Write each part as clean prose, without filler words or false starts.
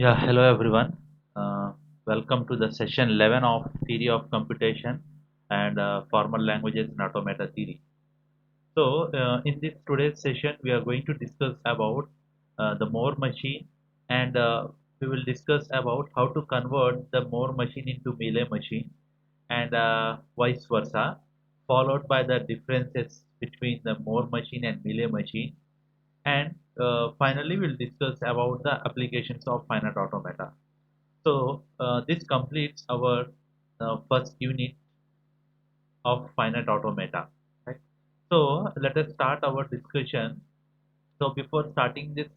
Yeah, hello everyone. Uh, Welcome to the session 11 of Theory of Computation and Formal Languages in Automata Theory. In this today's session, we are going to discuss about the Moore machine, and we will discuss about how to convert the Moore machine into Mealy machine and vice versa, followed by the differences between the Moore machine and Mealy machine, and finally we'll discuss about the applications of finite automata. This completes our first unit of finite automata. Right? So let us start our discussion. So before starting this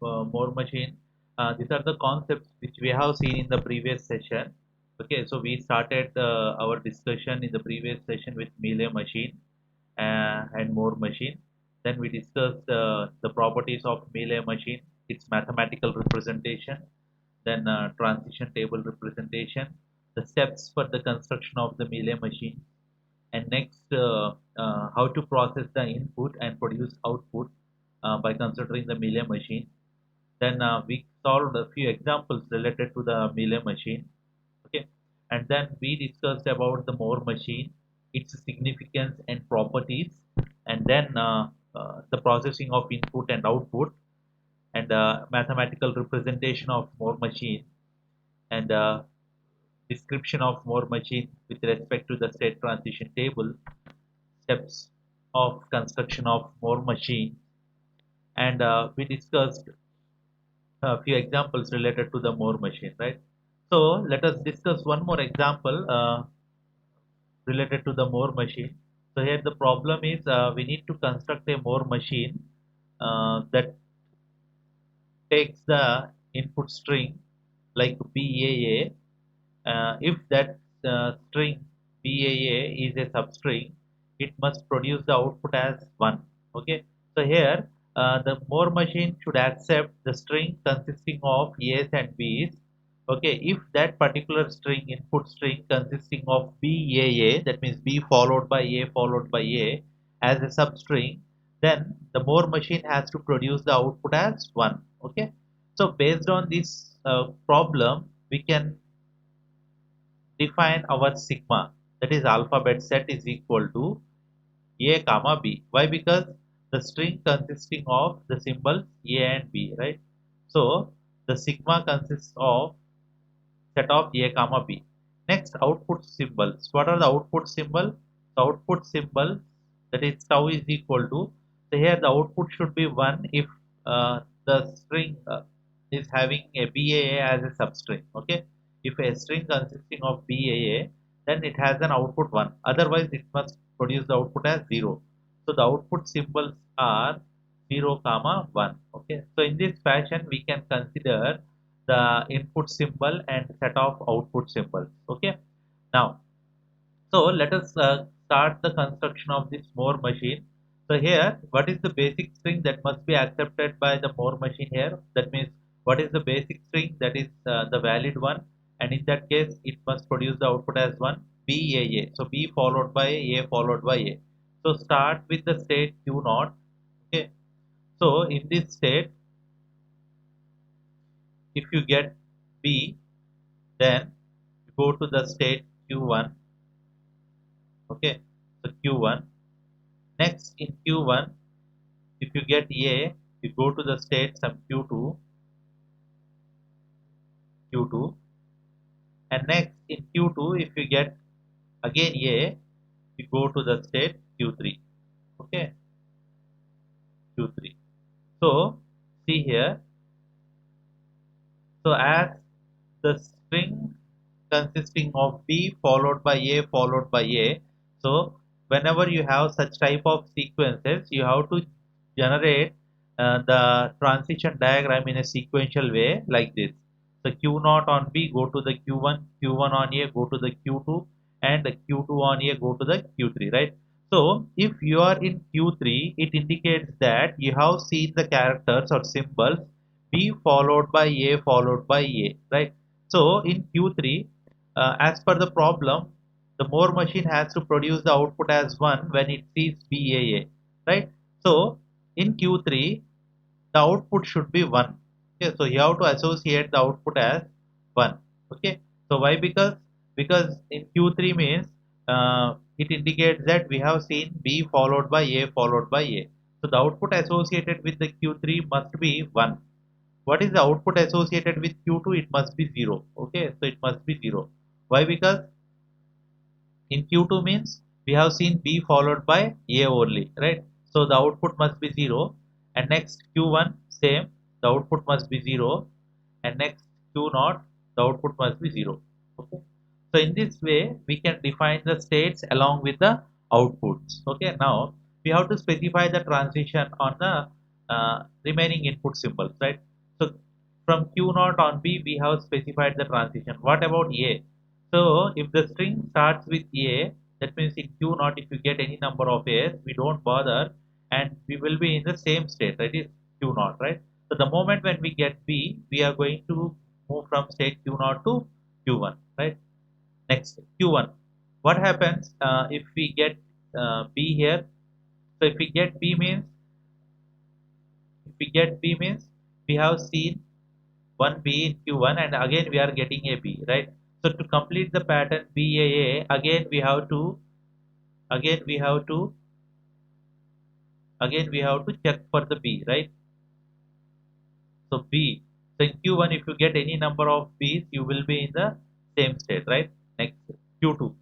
Moore machine, these are the concepts which we have seen in the previous session. Okay, so we started our discussion in the previous session with Mealy machine and Moore machine. Then we discussed the properties of Mealy machine, its mathematical representation, then transition table representation, the steps for the construction of the Mealy machine, and next how to process the input and produce output by considering the Mealy machine. Then we solved a few examples related to the Mealy machine. Okay, and then we discussed about the Moore machine, its significance and properties, and then the processing of input and output, and mathematical representation of Moore machine, and description of Moore machine with respect to the state transition table, steps of construction of Moore machine, and we discussed a few examples related to the Moore machine, right? So let us discuss one more example related to the Moore machine. So here the problem is we need to construct a Moore machine that takes the input string like BAA. If that string BAA is a substring, it must produce the output as 1. Okay. So here the Moore machine should accept the string consisting of A's and B's. Okay. If that particular string, input string consisting of BAA, that means B followed by A followed by A as a substring, then the Moore machine has to produce the output as 1. Okay. So based on this problem, we can define our sigma, that is alphabet set is equal to a comma b. Why? Because the string consisting of the symbols a and b, right? So the sigma consists of set of a comma b. Next, output symbols. What are the output symbols? The output symbol, that is tau, is equal to, so here the output should be 1 if the string is having a BAA as a substring. Okay, if a string consisting of BAA, then it has an output 1, otherwise it must produce the output as 0. So the output symbols are 0 comma 1. Okay, so in this fashion we can consider the input symbol and set of output symbols. Okay, now so let us start the construction of this Moore machine. So here, what is the basic string that must be accepted by the Moore machine here? That means what is the basic string that is the valid one, and in that case it must produce the output as 1 BAA. So B followed by A followed by A. So start with the state Q naught. Okay. So in this state, if you get B, then you go to the state Q1. Okay, so Q1. Next in Q1, if you get A, you go to the state some Q2, Q2, and next in Q2, if you get again A, you go to the state Q3. Okay, Q3. So see here, so as the string consisting of B followed by A followed by A, so whenever you have such type of sequences, you have to generate the transition diagram in a sequential way like this. So Q naught on B go to the Q1, Q1 on A go to the Q2, and the Q2 on A go to the Q3, right? So if you are in Q3, it indicates that you have seen the characters or symbols B followed by A followed by A, right? So in Q3, as per the problem, the Moore machine has to produce the output as 1 when it sees BAA, right? So in Q3, the output should be 1. Okay, so you have to associate the output as 1. Okay, so why? Because in Q3 means it indicates that we have seen B followed by A followed by A. So the output associated with the Q3 must be 1. What is the output associated with Q2? It must be 0. Okay, so it must be 0. Why? Because in Q2 means we have seen B followed by A only, right? So the output must be 0. And next Q1 same, the output must be 0. And next Q0, the output must be 0. Okay. So in this way we can define the states along with the outputs. Okay. Now we have to specify the transition on the remaining input symbols, right? So from Q0 on B we have specified the transition. What about A? So if the string starts with A, that means in Q naught, if you get any number of A's, we don't bother and we will be in the same state, that is Q naught, right? So the moment when we get B, we are going to move from state Q naught to Q1, right? Next, Q1. What happens if we get B here? So if we get B means, if we get B means we have seen one B in Q1 and again we are getting a B, right? So to complete the pattern BAA, again we have to again we have to check for the B, right? So B. So in Q1 if you get any number of B's, you will be in the same state, right? Next Q2.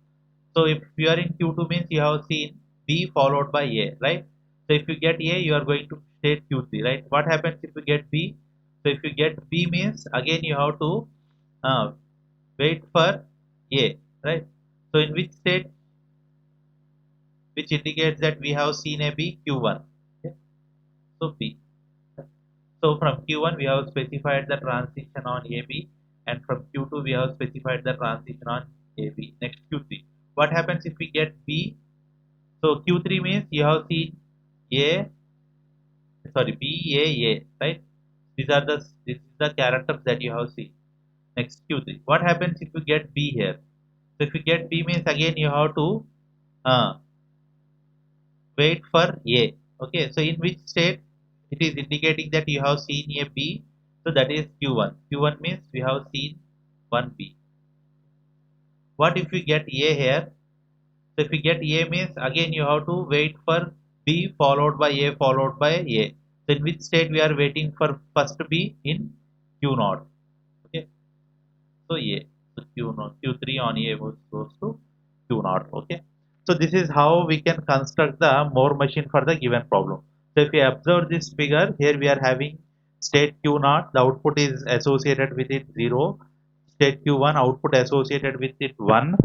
So if you are in Q2 means you have seen B followed by A, right? So if you get A, you are going to state Q3, right? What happens if you get B? So if you get B means again you have to uh, wait for A, right? So in which state, which indicates that we have seen a B Q1. Okay? So B. So from Q1 we have specified the transition on AB and from Q2 we have specified the transition on AB. Next Q3. What happens if we get B? So Q3 means you have seen A, sorry, B, A, right? This is the characters that you have seen. Next Q3. What happens if you get B here? So if you get B means again you have to uh, wait for A. Okay, so in which state it is indicating that you have seen a B, so that is Q1. Q1 means we have seen one B. What if we get A here? So if we get A means again you have to wait for B followed by A followed by A. So in which state we are waiting for first B in Q naught. Okay, so A. So Q naught, Q3 on A goes to Q naught. Okay. So this is how we can construct the Moore machine for the given problem. So if we observe this figure, here we are having state Q naught, the output is associated with it 0. State Q1 output associated with it 1,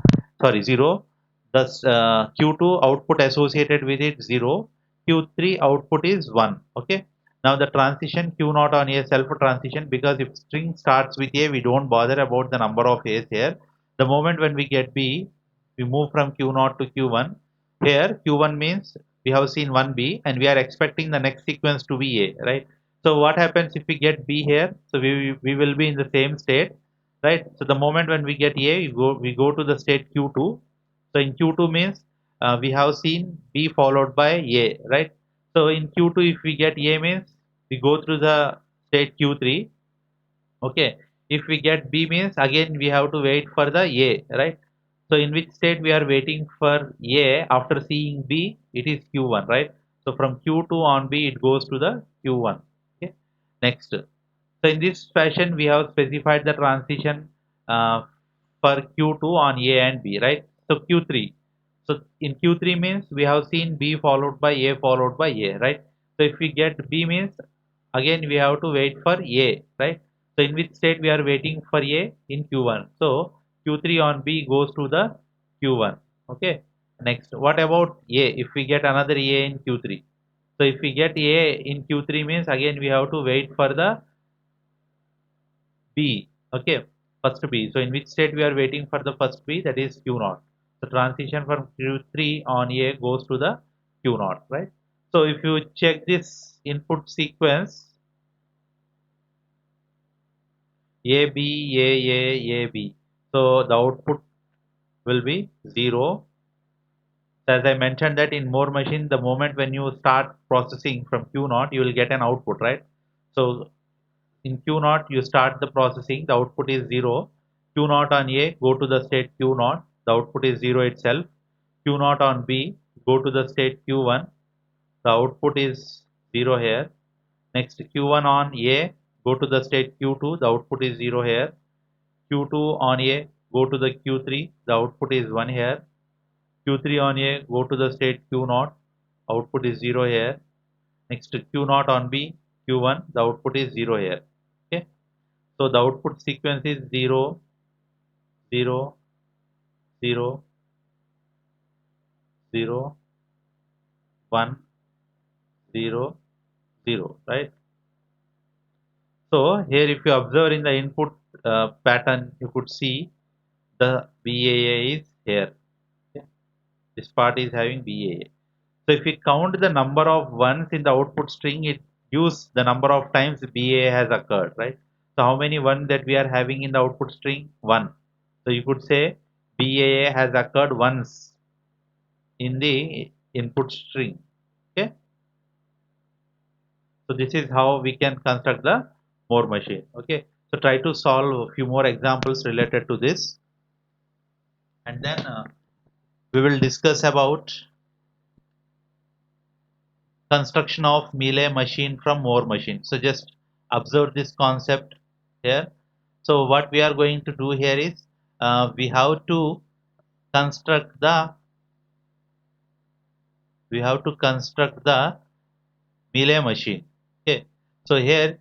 sorry 0. Thus Q2 output associated with it 0. Q3 output is 1. Okay. Now the transition Q naught on A self transition, because if string starts with A, we don't bother about the number of A's here. The moment when we get B, we move from Q naught to Q1. Here Q1 means we have seen one B and we are expecting the next sequence to be A, right? So what happens if we get B here? So we will be in the same state, right? So the moment when we get A, we go to the state Q2. So in Q2 means we have seen B followed by A, right? So in Q2 if we get A means we go through the state Q3. Okay, if we get B means again we have to wait for the A, right? So in which state we are waiting for A after seeing B, it is Q1, right? So from Q2 on B, it goes to the Q1. Okay, next. So in this fashion, we have specified the transition uh, for Q2 on A and B, right? So Q3. So in Q3 means we have seen B followed by A followed by A, right? So if we get B means again we have to wait for A, right? So in which state we are waiting for A in Q1. So Q3 on B goes to the Q1. Okay. Next, what about A? If we get another A in Q3. So if we get A in Q3 means again we have to wait for the B. Okay. First B. So in which state we are waiting for the first B, that is Q naught. So transition from Q3 on A goes to the Q naught, right? So if you check this input sequence, A B A A A B. So the output will be 0. As I mentioned that in Moore machine, the moment when you start processing from Q naught, you will get an output, right? So in Q naught you start the processing, the output is 0. Q naught on A, go to the state Q naught, the output is 0 itself. Q naught on B, go to the state Q1, the output is 0 here. Next Q1 on A, go to the state Q2, the output is 0 here. Q2 on A, go to the Q3, the output is 1 here. Q3 on A, go to the state Q0, output is 0 here. Next Q0 on B, Q1, the output is 0 here. Okay. So the output sequence is 0, 0, 0, 0, 1, 0, 0, right? So here if you observe in the input pattern, you could see the BAA is here. Okay. This part is having BAA. So if we count the number of ones in the output string, it gives the number of times BAA has occurred, right? So how many one that we are having in the output string? 1. So you could say BAA has occurred once in the input string. Okay. So this is how we can construct the Moore machine. Okay. So try to solve a few more examples related to this, and then we will discuss about construction of Mealy machine from Moore machine. So just observe this concept here. So what we are going to do here is we have to construct the Mealy machine. Okay. So here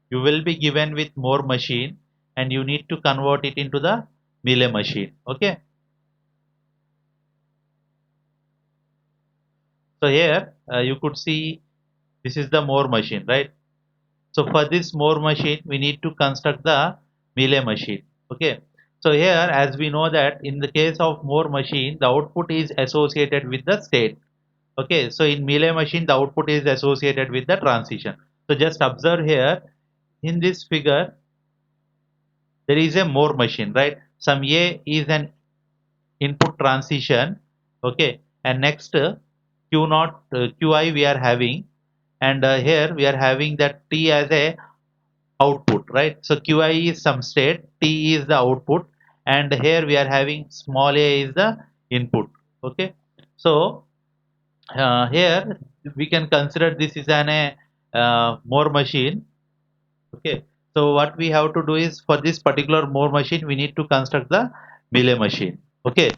you will be given with Moore machine and you need to convert it into the Mealy machine. Okay. So here you could see this is the Moore machine, right? So for this Moore machine, we need to construct the Mealy machine. Okay. So here, as we know that in the case of Moore machine, the output is associated with the state. Okay. So in Mealy machine, the output is associated with the transition. So just observe here in this figure, there is a Moore machine, right? Some A is an input transition. Okay. And next Q naught, Qi we are having, and here we are having that T as a output, right? So Qi is some state, T is the output, and here we are having small a is the input. Okay. So here we can consider this is an a Moore machine. Okay. So what we have to do is for this particular Moore machine, we need to construct the Mealy machine. Okay.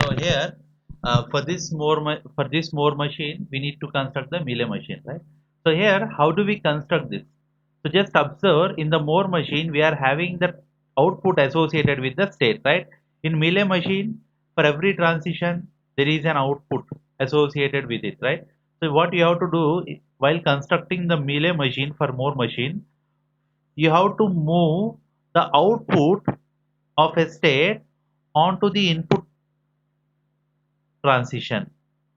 So here, for this Moore machine, we need to construct the Mealy machine, right? So here, how do we construct this? So just observe in the Moore machine, we are having the output associated with the state, right? In Mealy machine, for every transition, there is an output associated with it, right? So what you have to do while constructing the Mealy machine for Moore machine, you have to move the output of a state onto the input transition.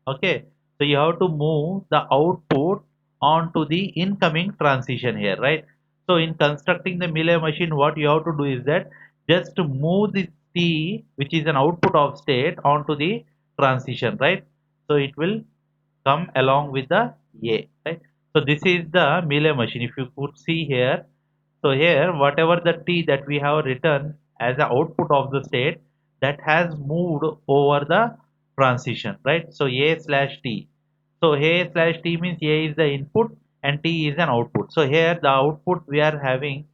Okay, so you have to move the output onto the incoming transition here, right? So in constructing the Mealy machine, what you have to do is that just to move the T, which is an output of state, onto the transition, right? So it will come along with the A, right? So this is the Mealy machine. If you could see here, so here whatever the T that we have written as the output of the state, that has moved over the transition, right? So A slash T. So A slash T means A is the input and T is an output. So here the output we are having,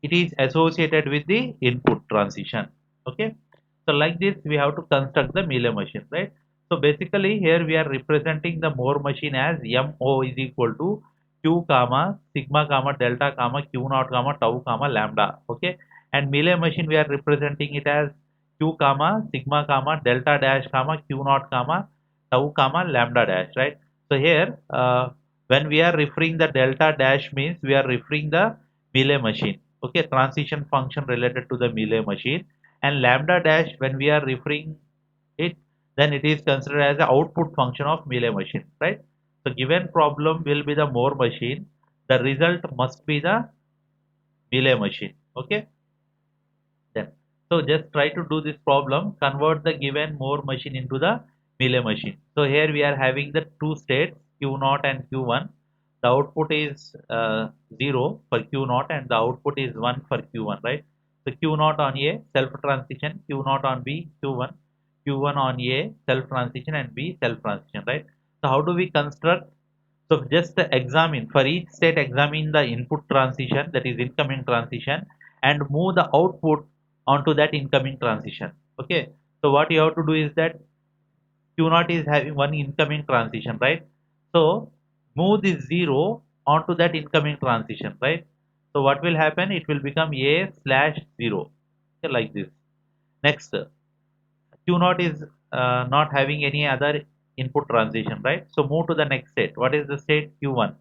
it is associated with the input transition. Okay. So like this we have to construct the Mealy machine, right? So basically here we are representing the Moore machine as MO is equal to Q comma sigma comma delta comma Q naught comma tau comma lambda. Okay. And Mealy machine we are representing it as Q comma sigma comma delta dash comma Q naught comma tau comma lambda dash, right? So here when we are referring the delta dash means we are referring the Mealy machine. Okay, transition function related to the Mealy machine, and lambda dash when we are referring it, then it is considered as the output function of Mealy machine, right? So given problem will be the Moore machine, the result must be the Mealy machine. Okay, then So just try to do this problem, convert the given Moore machine into the Mealy machine. So here we are having the two states Q0 and Q1. The output is 0 for Q0 and the output is 1 for Q1, right? So Q0 on A, self transition, Q0 on B, Q1, Q1 on A, self transition and B, self transition, right? So how do we construct? So just examine for each state, examine the input transition, that is incoming transition, and move the output onto that incoming transition. Okay. So what you have to do is that Q0 is having one incoming transition, right? So move this 0 onto that incoming transition, right? So what will happen? It will become A slash 0. Okay, like this. Next, Q0 is not having any other input transition, right? So move to the next state. What is the state? Q1.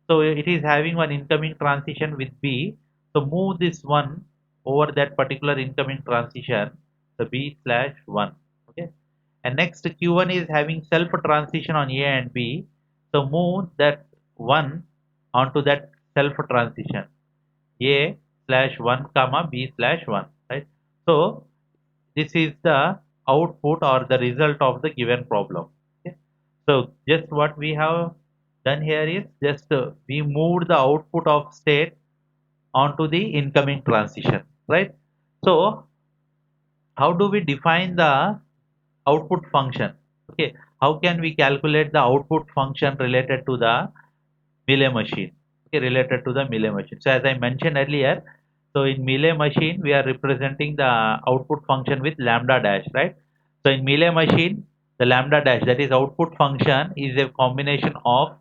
So it is having one incoming transition with B. So move this one over that particular incoming transition, the B slash 1. Okay. And next Q1 is having self transition on A and B. So move that 1 onto that self transition, A slash 1 comma B slash 1. Right. So this is the output or the result of the given problem. Okay. So just what we have done here is just we moved the output of state onto the incoming transition, right? So how do we define the output function? Okay, how can we calculate the output function related to the Mealy machine? Okay, related to the Mealy machine. So as I mentioned earlier, so in Mealy machine we are representing the output function with lambda dash, right? So in Mealy machine, the lambda dash, that is output function, is a combination of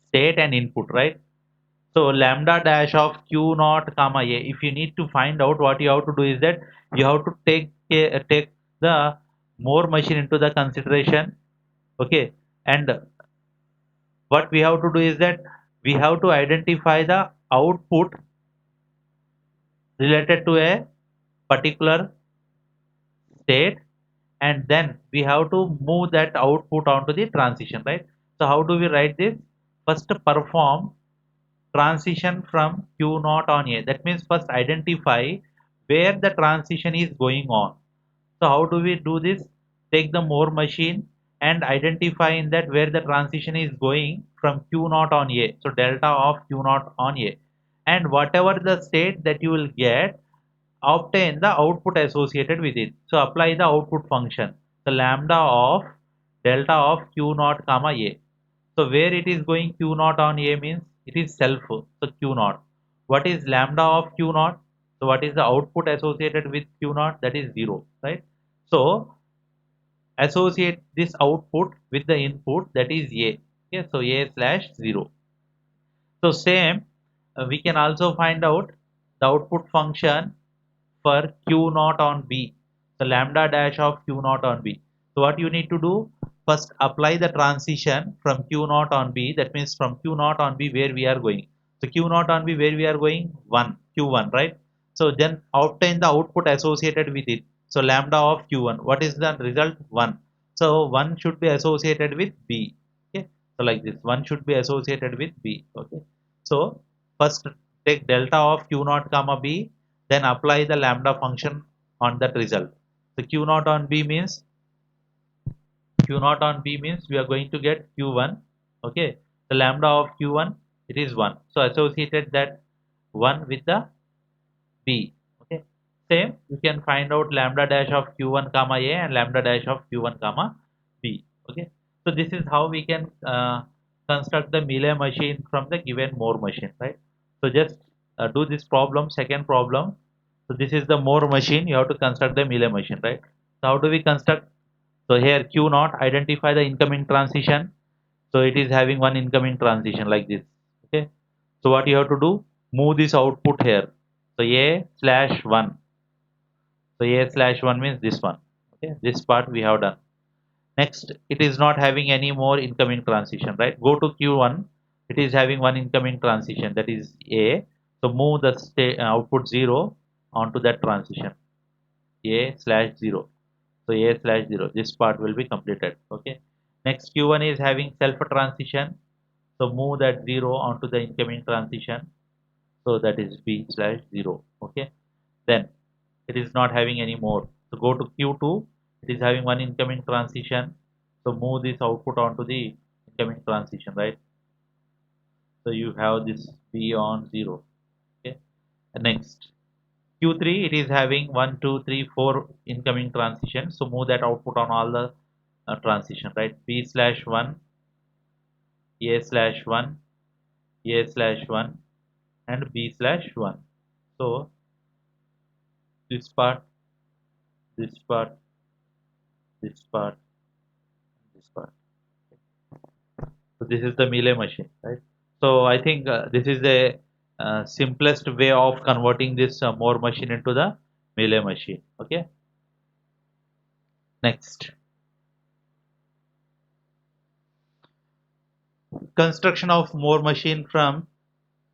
state and input, right? So lambda dash of Q naught comma A. If you need to find out, what you have to do is that you have to take the Moore machine into the consideration. Okay, and what we have to do is that we have to identify the output related to a particular state, and then we have to move that output onto the transition, right? So how do we write this? First perform transition from Q naught on A. That means first identify where the transition is going on. So how do we do this? Take the Moore machine and identify in that where the transition is going from Q naught on A. So delta of Q naught on A. And whatever the state that you will get, obtain the output associated with it. So apply the output function. The lambda of delta of Q naught comma A. So where it is going Q naught on A means it is self. So Q naught. What is lambda of Q naught? So what is the output associated with Q naught? That is 0, right? So associate this output with the input, that is A. Okay, so A slash 0. So same, we can also find out the output function for Q naught on B. So lambda dash of Q naught on B. So what you need to do, first apply the transition from Q naught on B. That means from Q naught on B where we are going. So Q naught on B where we are going, 1, Q1, right? So then obtain the output associated with it. So lambda of Q1. What is the result? 1. So 1 should be associated with B. Okay. So like this, 1 should be associated with B. Okay. So first take delta of Q naught comma B, then apply the lambda function on that result. So Q naught on B means we are going to get Q1. Okay. The lambda of Q1, it is 1. So associated that 1 with the B. Okay. Same, you can find out lambda dash of Q1 comma A and lambda dash of Q1 comma B. Okay. So this is how we can construct the Mealy machine from the given Moore machine, right? So just do this problem, second problem. So this is the Moore machine. You have to construct the Mealy machine, right? So how do we construct? So here Q naught, identify the incoming transition. So it is having one incoming transition like this. Okay. So what you have to do? Move this output here. So A slash 1. So A slash 1 means this one. Okay. This part we have done. Next, it is not having any more incoming transition, right? Go to Q1. It is having one incoming transition, that is A. So move the output 0 onto that transition. A slash 0. So A slash 0. This part will be completed. Okay. Next, Q1 is having self transition. So move that 0 onto the incoming transition. So that is B slash 0. Okay. Then it is not having any more. So go to Q2, it is having one incoming transition. So move this output onto the incoming transition, right? So you have this B on 0. Okay. And next, Q3, it is having 1, 2, 3, 4 incoming transitions. So move that output on all the transition, right? B slash 1, A slash 1, A slash 1, and B slash 1. So this part, this part, this part, this part. So this is the Mealy machine, right? So I think this is the simplest way of converting this Moore machine into the Mealy machine. Okay. Next, construction of Moore machine from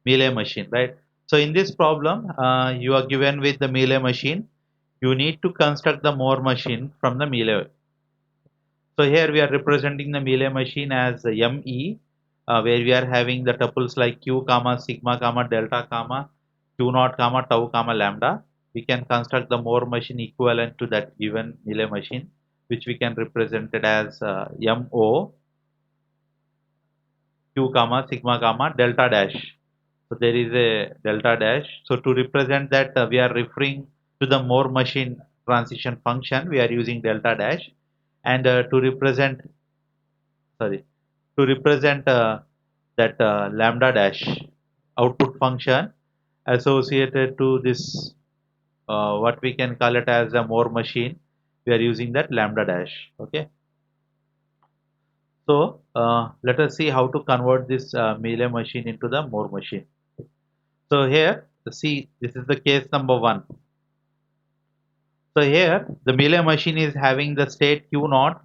Mealy machine, right? So in this problem, you are given with the Mealy machine. You need to construct the Moore machine from the Mealy. So here we are representing the Mealy machine as ME, where we are having the tuples like Q comma sigma comma delta comma Q naught comma tau comma lambda. We can construct the Moore machine equivalent to that given Mealy machine, which we can represent it as MO Q comma sigma comma delta dash. So there is a delta dash. So to represent that, we are referring to the Moore machine transition function. We are using delta dash, and to represent, sorry, to represent that lambda dash output function associated to this, what we can call it as a Moore machine. We are using that lambda dash. Okay. So let us see how to convert this Mealy machine into the Moore machine. So here, see, this is the case number 1. So here, the Mealy machine is having the state Q naught,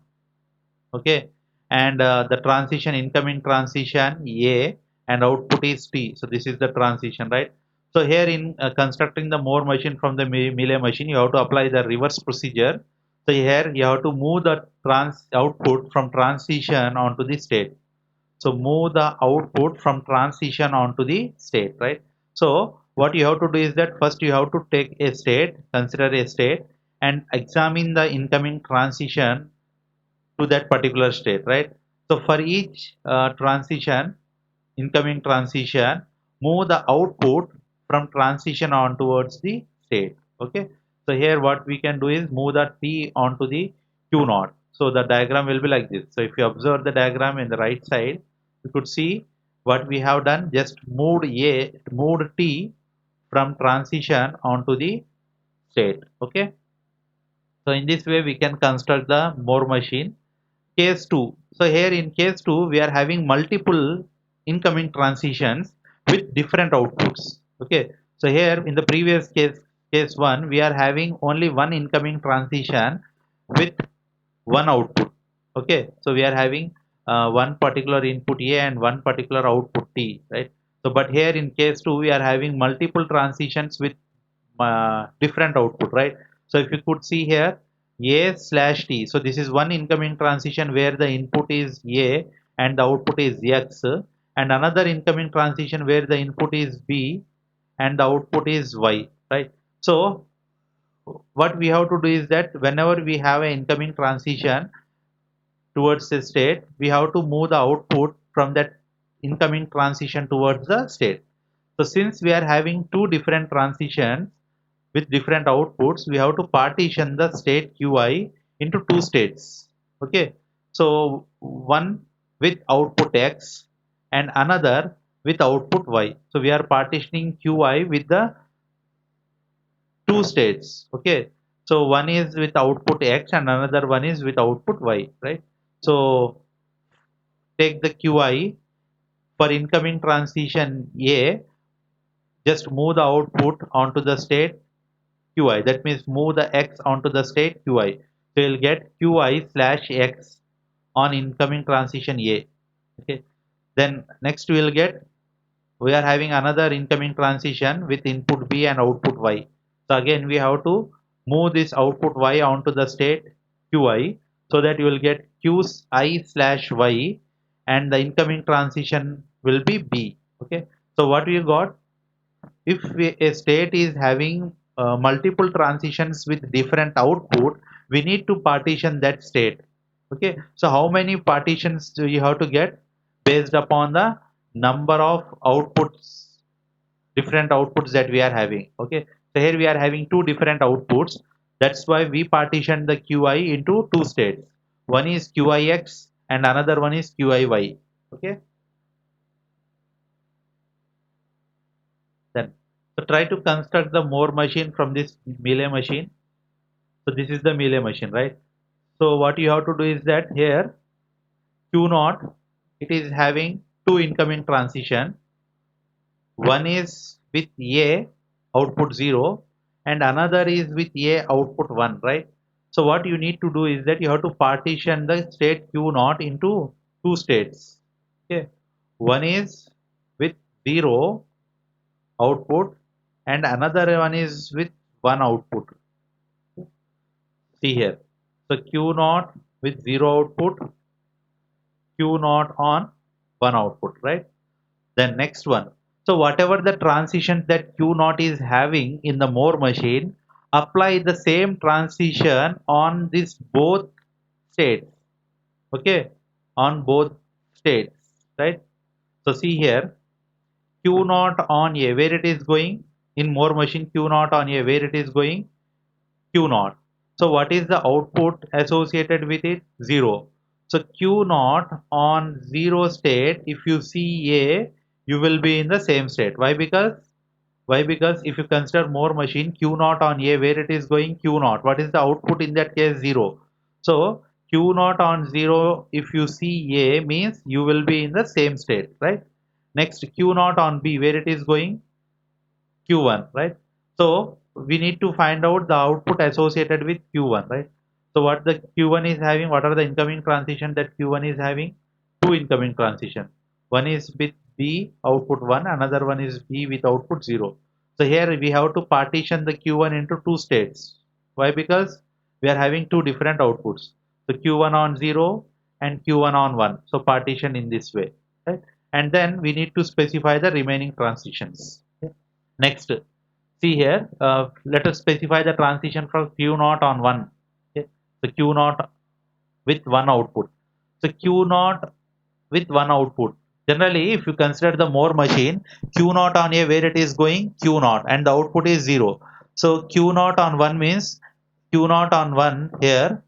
okay, and the transition, incoming transition A, and output is T. So this is the transition, right? So here in constructing the Moore machine from the Mealy machine, you have to apply the reverse procedure. So here you have to move the output from transition onto the state. So move the output from transition onto the state, right? So what you have to do is that first you have to take a state, consider a state, and examine the incoming transition to that particular state, right? So for each transition, incoming transition, move the output from transition on towards the state. Okay. So here what we can do is move the T onto the Q naught. So the diagram will be like this. So if you observe the diagram in the right side, you could see what we have done, just moved T from transition onto the state. Okay. So in this way we can construct the Moore machine. Case 2. So here in case 2 we are having multiple incoming transitions with different outputs. Okay. So here in the previous case 1 we are having only one incoming transition with one output. Okay. So we are having one particular input A and one particular output T, right? So but here in case 2 we are having multiple transitions with different output, right? So if you could see here A slash T. So this is one incoming transition where the input is A and the output is X, and another incoming transition where the input is B and the output is Y, right? So what we have to do is that whenever we have an incoming transition towards a state, we have to move the output from that incoming transition towards the state. So since we are having two different transitions with different outputs, we have to partition the state Qi into two states. Okay. So one with output X and another with output Y. So we are partitioning Qi with the two states. Okay. So one is with output X and another one is with output Y, right? So take the Qi for incoming transition A, just move the output onto the state Qi. That means move the X onto the state Qi. So you'll get Qi slash X on incoming transition A. Okay. Then next we are having another incoming transition with input B and output Y. So again we have to move this output Y onto the state Qi, so that you will get Qi slash Y, and the incoming transition will be B. Okay. So what we got, if a state is having multiple transitions with different output, we need to partition that state. Okay, so how many partitions do you have to get based upon the number of outputs, different outputs that we are having? Okay, so here we are having two different outputs. That's why we partition the qi into two states. One is qix and another one is qiy. Okay, then so try to construct the more machine from this Mealy machine. So this is the Mealy machine, right? So what you have to do is that here Q naught, it is having two incoming transition. One is with A output 0 and another is with A output 1, right? So what you need to do is that you have to partition the state Q naught into two states. Okay. One is with 0 output and another one is with 1 output. See here. So Q naught with 0 output, Q naught on 1 output, right? Then next one. So whatever the transition that Q naught is having in the more machine, apply the same transition on this both states. Okay, on both states, right? So see here, Q naught on A, where it is going in more machine, Q naught on A, where it is going, Q naught. So what is the output associated with it? 0. So Q naught on 0 state, if you see A, you will be in the same state. Why? Because if you consider more machine, Q naught on A, where it is going, Q naught. What is the output in that case? 0. So Q naught on 0, if you see A, means you will be in the same state, right? Next, Q naught on B, where it is going, Q1, right? So we need to find out the output associated with Q1, right? So what the Q1 is having, what are the incoming transition that Q1 is having? Two incoming transition. One is with B output 1, another one is B with output 0. So here we have to partition the Q1 into two states. Why? Because we are having two different outputs. So Q1 on 0 and Q1 on 1. So partition in this way, right? And then we need to specify the remaining transitions. Okay. Next, see here, let us specify the transition from Q naught on 1. Okay. So Q naught with one output. So Q naught with one output. Generally, if you consider the more machine, Q naught on A, where it is going, Q naught, and the output is 0. So Q naught on 1 means Q naught on 1 here.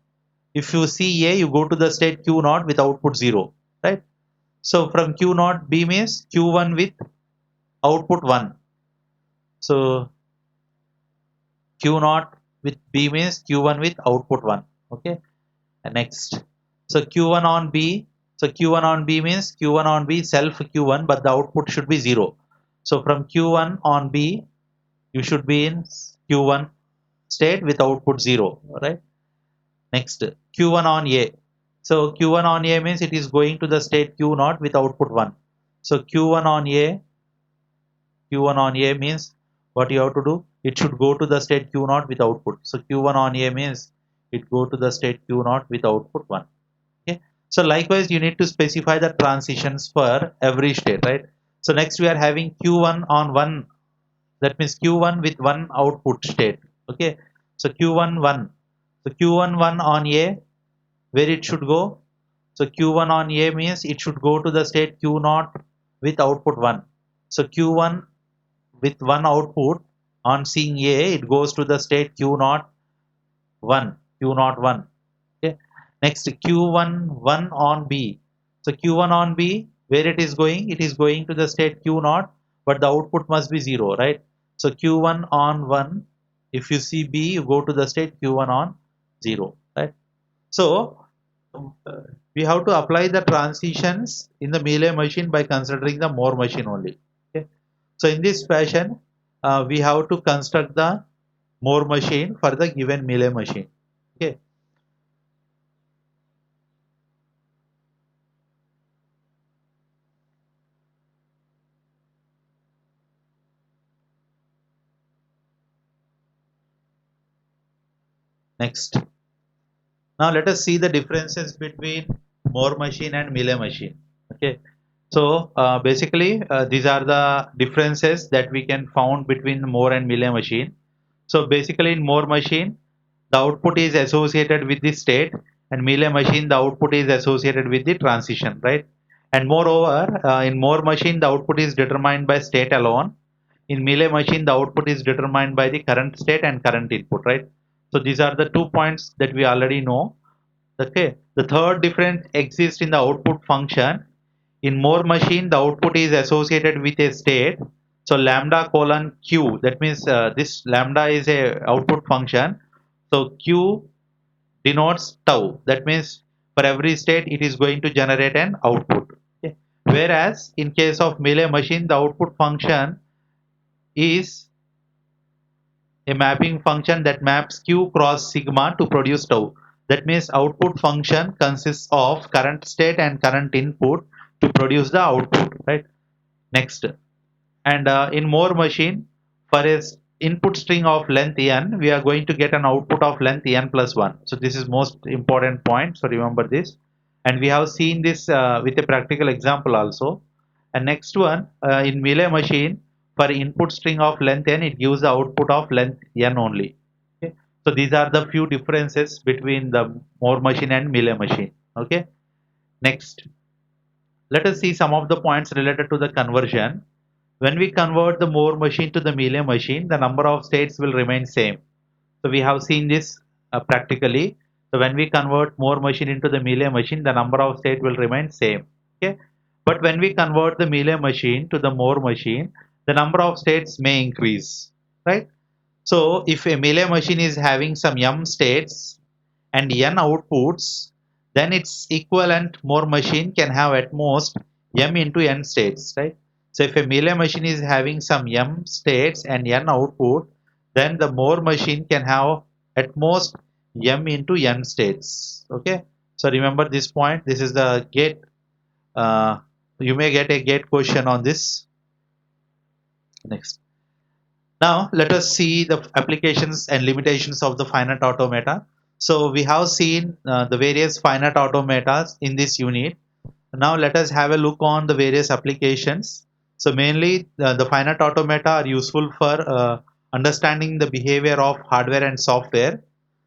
If you see A, you go to the state Q naught with output 0, right? So from Q naught B means Q1 with output 1. So Q naught with B means Q1 with output 1. Okay. And next. So Q1 on B. So Q1 on B means Q1 on B self Q1, but the output should be 0. So from Q1 on B, you should be in Q1 state with output 0. Right. Next. Q1 on A. So Q1 on A means it is going to the state Q naught with output 1. So Q1 on A, Q1 on A means what you have to do? It should go to the state Q naught with output. So Q1 on A means it go to the state Q naught with output 1. Okay. So likewise, you need to specify the transitions for every state, right? So next we are having Q1 on 1. That means Q1 with one output state. Okay. So Q1 1. So Q1 1 on A, where it should go? So Q1 on A means it should go to the state Q naught with output 1. So Q1 with one output on seeing A, it goes to the state Q naught 1, Q naught 1. Okay. Next, Q1 1 on B. So Q1 on B, where it is going? It is going to the state Q naught, but the output must be 0, right? So Q1 on 1, if you see B, you go to the state Q1 on 0, right? So we have to apply the transitions in the Mealy machine by considering the more machine only. Okay. So in this fashion, we have to construct the more machine for the given Mealy machine. Okay. Next. Now let us see the differences between more machine and Mealy machine. Okay. So basically, these are the differences that we can found between more and Mealy machine. So basically in Moore machine, the output is associated with the state, and Mealy machine, the output is associated with the transition, right? And moreover, in Moore machine, the output is determined by state alone. In Mealy machine, the output is determined by the current state and current input, right? So these are the 2 points that we already know. Okay. The third difference exists in the output function. In Moore machine, the output is associated with a state. So lambda colon q. That means this lambda is a output function. So q denotes tau. That means for every state, it is going to generate an output. Okay. Whereas in case of Mealy machine, the output function is a mapping function that maps q cross sigma to produce tau. That means output function consists of current state and current input to produce the output, right? Next, and in Moore machine, for a input string of length n, we are going to get an output of length n plus 1. So this is most important point. So remember this. And we have seen this with a practical example also. And next one, in Mealy machine, for input string of length n, it gives the output of length n only. Okay. So these are the few differences between the Moore machine and Mealy machine. Okay. Next, let us see some of the points related to the conversion. When we convert the Moore machine to the Mealy machine, the number of states will remain same. So we have seen this practically. So when we convert Moore machine into the Mealy machine, the number of states will remain same. Okay. But when we convert the Mealy machine to the Moore machine, the number of states may increase, right? So if a Mealy machine is having some m states and n outputs, then its equivalent Moore machine can have at most m into n states, right? So if a Mealy machine is having some m states and n output, then the Moore machine can have at most m into n states. Okay. So remember this point. This is the gate. Uh, you may get a gate question on this. Next. Now let us see the applications and limitations of the finite automata. So we have seen the various finite automatas in this unit. Now let us have a look on the various applications. So mainly the finite automata are useful for understanding the behavior of hardware and software.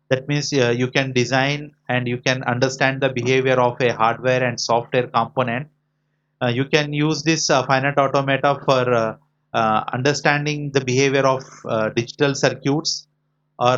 That means you can design and you can understand the behavior of a hardware and software component. You can use this finite automata for understanding the behavior of digital circuits or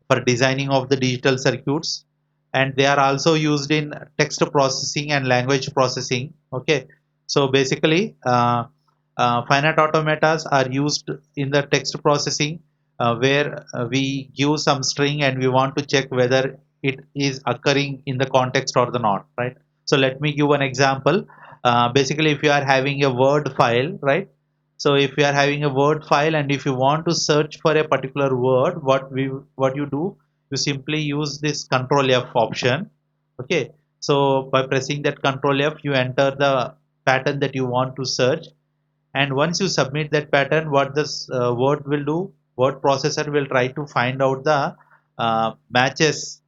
for designing of the digital circuits, and they are also used in text processing and language processing. Okay, so basically finite automatas are used in the text processing where we give some string and we want to check whether it is occurring in the context or the not, right? So let me give an example. Basically if you are having a word file, right? So if you are having a word file and if you want to search for a particular word, what you do, you simply use this control F option. Okay, so by pressing that control F, you enter the pattern that you want to search, and once you submit that pattern, what this word will do, word processor will try to find out the matches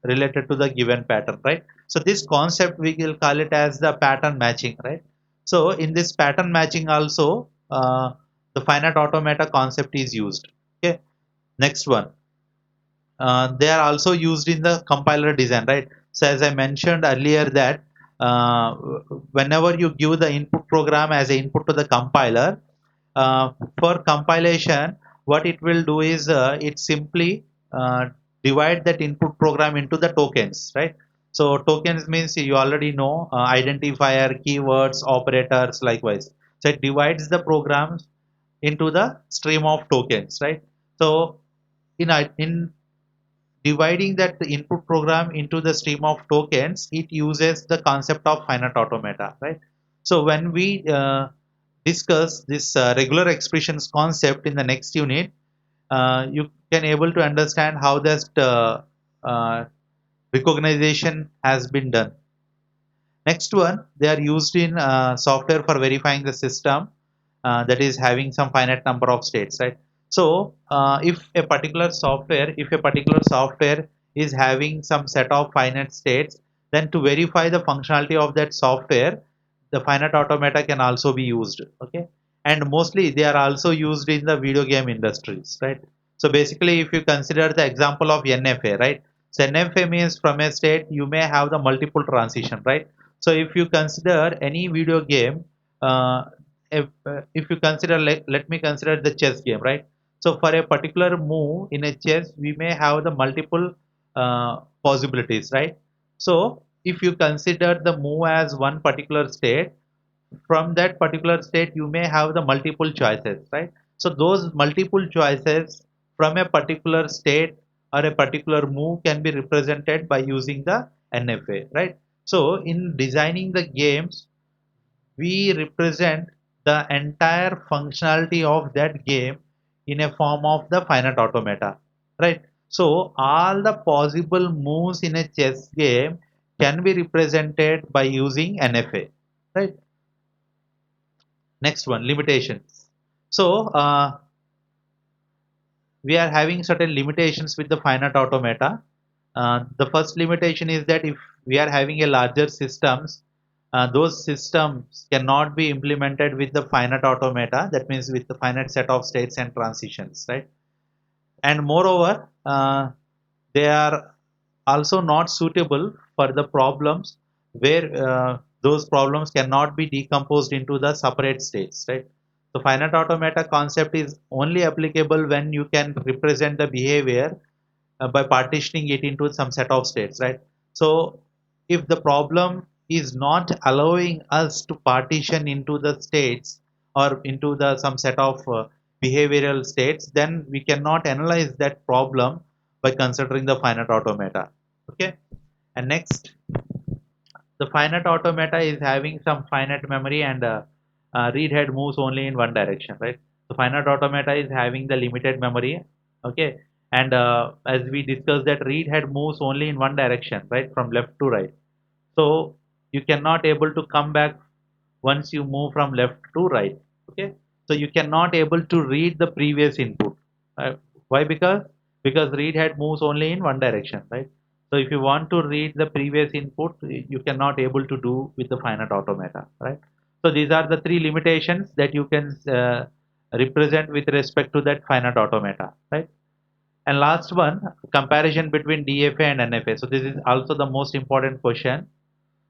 related to the given pattern, right? So this concept we will call it as the pattern matching, right? So in this pattern matching also the finite automata concept is used. Okay, next one, they are also used in the compiler design, right? So as I mentioned earlier that uh, whenever you give the input program as an input to the compiler, uh, for compilation, what it will do is it simply divide that input program into the tokens, right? So tokens means you already know identifier, keywords, operators, likewise. So it divides the programs into the stream of tokens, right? So in dividing that input program into the stream of tokens, it uses the concept of finite automata, right? So when we discuss this regular expressions concept in the next unit, you can able to understand how that uh, recognition has been done. Next one, they are used in software for verifying the system that is having some finite number of states, right? So if a particular software is having some set of finite states, then to verify the functionality of that software, the finite automata can also be used. Okay, and mostly they are also used in the video game industries, right? So basically, if you consider the example of NFA, right? So NFA means from a state you may have the multiple transition, right? So if you consider any video game, if you consider, like, let me consider the chess game, right? So for a particular move in a chess, we may have the multiple possibilities, right? So if you consider the move as one particular state, from that particular state you may have the multiple choices, right? So those multiple choices from a particular state or a particular move can be represented by using the NFA, right? So in designing the games, we represent the entire functionality of that game in a form of the finite automata, right? So all the possible moves in a chess game can be represented by using NFA, right? Next one, limitations. So we are having certain limitations with the finite automata. The first limitation is that if we are having a larger systems, those systems cannot be implemented with the finite automata. That means with the finite set of states and transitions, right? And moreover, they are also not suitable for the problems where those problems cannot be decomposed into the separate states, right? The finite automata concept is only applicable when you can represent the behavior by partitioning it into some set of states, right? So if the problem is not allowing us to partition into the states or into the some set of behavioral states, then we cannot analyze that problem by considering the finite automata. Okay. And next, the finite automata is having some finite memory, and read head moves only in one direction, right? So finite automata is having the limited memory. Okay. And as we discussed, that read head moves only in one direction, right, from left to right. So you cannot able to come back once you move from left to right. Okay. So you cannot able to read the previous input. uh, why? Because read head moves only in one direction, right? So if you want to read the previous input, you cannot able to do with the finite automata, right? So these are the three limitations that you can represent with respect to that finite automata, right? And last one, comparison between DFA and NFA. So this is also the most important question.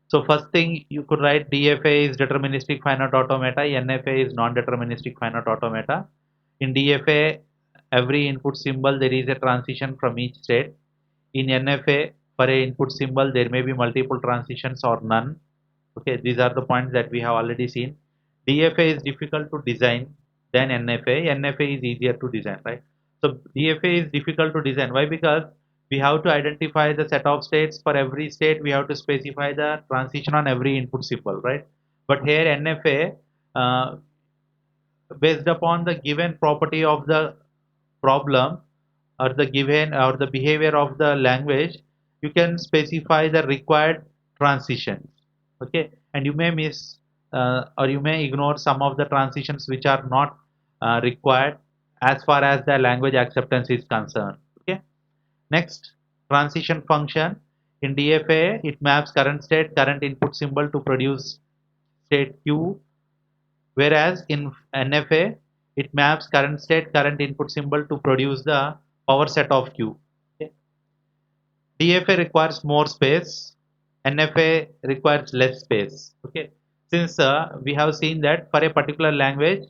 So first thing you could write, DFA is deterministic finite automata, NFA is non-deterministic finite automata. In DFA, every input symbol there is a transition from each state. In NFA, for a input symbol there may be multiple transitions or none. Okay, these are the points that we have already seen. DFA is difficult to design than NFA. NFA is easier to design, right? So DFA is difficult to design. Why? Because we have to identify the set of states. For every state, we have to specify the transition on every input symbol, right? But here NFA, based upon the given property of the problem or the given or the behavior of the language, you can specify the required transitions. Okay. And you may miss or you may ignore some of the transitions which are not required as far as the language acceptance is concerned. Okay. Next, transition function. In DFA, it maps current state, current input symbol to produce state Q, whereas in NFA, it maps current state, current input symbol to produce the power set of Q. Okay. DFA requires more space, NFA requires less space. Okay. Since we have seen that for a particular language,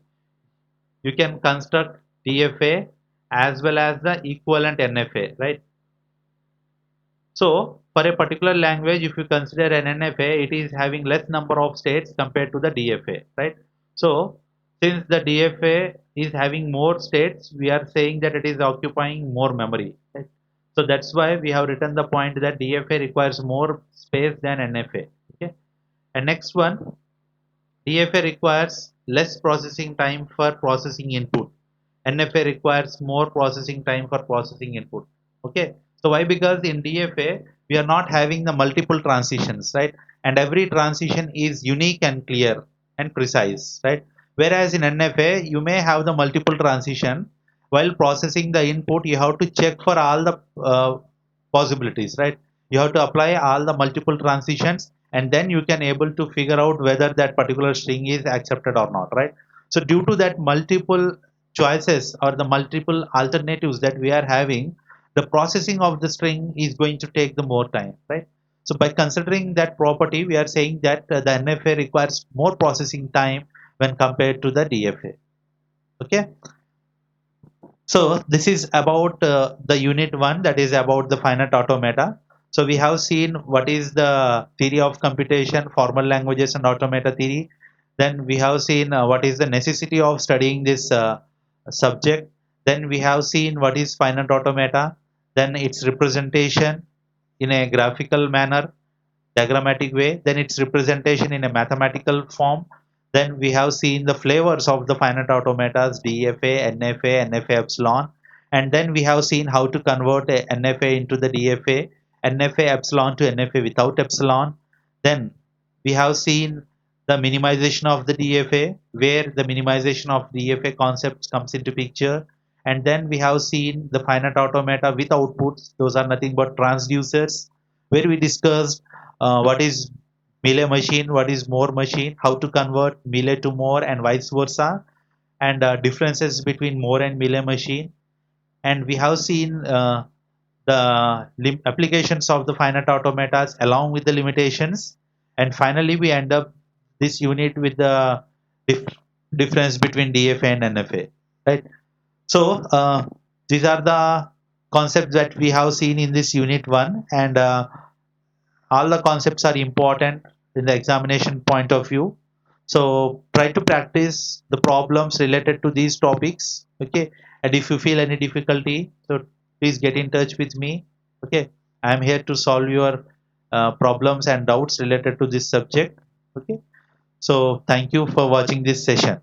you can construct DFA as well as the equivalent NFA, right? So for a particular language, if you consider an NFA, it is having less number of states compared to the DFA, right? So since the DFA is having more states, we are saying that it is occupying more memory, right? So that's why we have written the point that DFA requires more space than NFA. Okay. And next one, DFA requires less processing time for processing input. NFA requires more processing time for processing input. Okay. So why? Because in DFA, we are not having the multiple transitions, right? And every transition is unique and clear and precise, right? Whereas in NFA, you may have the multiple transition. While processing the input, you have to check for all the possibilities, right? You have to apply all the multiple transitions, and then you can able to figure out whether that particular string is accepted or not, right? So due to that multiple choices or the multiple alternatives that we are having, the processing of the string is going to take the more time, right? So by considering that property, we are saying that the NFA requires more processing time when compared to the DFA. Okay. So this is about the unit one, that is about the finite automata. So we have seen what is the theory of computation, formal languages and automata theory. Then we have seen what is the necessity of studying this subject. Then we have seen what is finite automata, then its representation in a graphical manner, diagrammatic way, then its representation in a mathematical form. Then we have seen the flavors of the finite automatas, DFA, NFA, NFA epsilon, and then we have seen how to convert a NFA into the DFA, NFA epsilon to NFA without epsilon. Then we have seen the minimization of the DFA, where the minimization of DFA concepts comes into picture. And then we have seen the finite automata with outputs. Those are nothing but transducers, where we discussed what is Mealy machine, what is Moore machine, how to convert Mealy to Moore and vice versa, and differences between Moore and Mealy machine. And we have seen the applications of the finite automatas along with the limitations. And finally, we end up this unit with the dif difference between DFA and NFA. Right. So these are the concepts that we have seen in this unit one, and all the concepts are important in the examination point of view. So try to practice the problems related to these topics. Okay. And if you feel any difficulty, so please get in touch with me. Okay. I am here to solve your problems and doubts related to this subject. Okay. So thank you for watching this session.